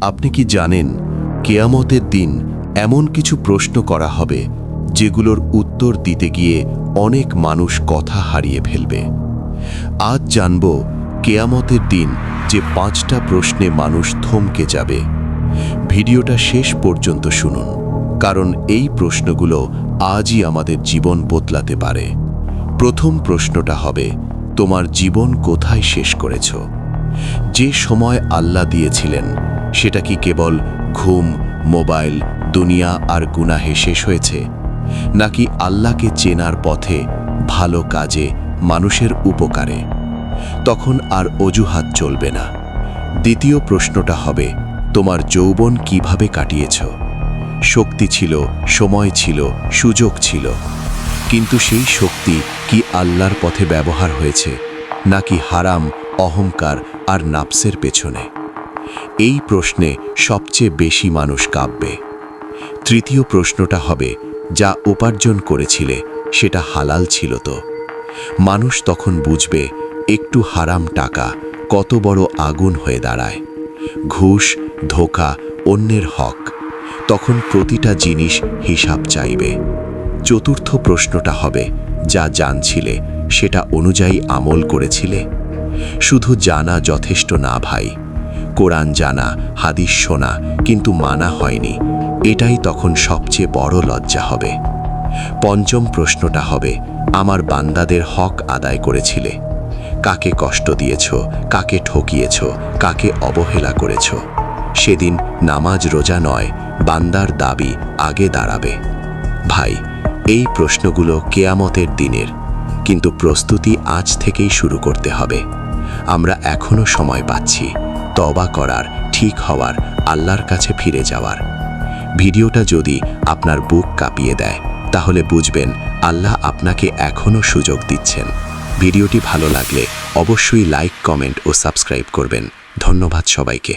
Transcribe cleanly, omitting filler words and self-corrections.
আপনি কি জানেন কিয়ামতের দিন এমন কিছু প্রশ্ন করা হবে যেগুলোর উত্তর দিতে গিয়ে অনেক মানুষ কথা হারিয়ে ফেলবে। আজ জানব কিয়ামতের দিন যে 5টা প্রশ্নে মানুষ থমকে যাবে। ভিডিওটা শেষ পর্যন্ত শুনুন, কারণ এই প্রশ্নগুলো আজই আমাদের জীবন বদলাতে পারে। প্রথম প্রশ্নটা হবে, তোমার জীবন কোথায় শেষ করেছ? যে সময় আল্লাহ দিয়েছিলেন সেটা কি কেবল ঘুম, মোবাইল, দুনিয়া আর গুনাহে শেষ হয়েছে, নাকি আল্লাহকে চেনার পথে, ভালো কাজে, মানুষের উপকারে? তখন আর অজুহাত চলবে না। দ্বিতীয় প্রশ্নটা হবে, তোমার যৌবন কিভাবে কাটিয়েছ? শক্তি ছিল, সময় ছিল, সুযোগ ছিল, কিন্তু সেই শক্তি কি আল্লাহর পথে ব্যবহার হয়েছে, নাকি হারাম, অহংকার আর নাফসের পেছনে? এই প্রশ্নে সবচেয়ে বেশি মানুষ কাঁপবে। তৃতীয় প্রশ্নটা হবে, যা উপার্জন করেছিলে সেটা হালাল ছিল তো? মানুষ তখন বুঝবে একটু হারাম টাকা কত বড় আগুন হয়ে দাঁড়ায়। ঘুষ, ধোঁকা, অন্যের হক, তখন প্রতিটা জিনিস হিসাব চাইবে। চতুর্থ প্রশ্নটা হবে, যা জানছিলে সেটা অনুযায়ী আমল করেছিলে? শুধু জানা যথেষ্ট না ভাই, কোরআন জানা, হাদিস শোনা, কিন্তু মানা হয়নি, এটাই তখন সবচেয়ে বড় লজ্জা হবে। পঞ্চম প্রশ্নটা হবে, আমার বান্দাদের হক আদায় করেছিলে? কাকে কষ্ট দিয়েছ, কাকে ঠকিয়েছ, কাকে অবহেলা করেছ? সেদিন নামাজ রোজা নয়, বান্দার দাবি আগে দাঁড়াবে। ভাই, এই প্রশ্নগুলো কিয়ামতের দিনের, কিন্তু প্রস্তুতি আজ থেকেই শুরু করতে হবে। আমরা এখনো সময় পাচ্ছি তওবা করার, ঠিক হওয়ার, আল্লাহর কাছে ফিরে যাওয়ার। ভিডিওটা যদি আপনার বুক কাঁপিয়ে দেয়, তাহলে বুঝবেন আল্লাহ আপনাকে এখনো সুযোগ দিচ্ছেন। ভিডিওটি ভালো লাগলে অবশ্যই লাইক, কমেন্ট ও সাবস্ক্রাইব করবেন। ধন্যবাদ সবাইকে।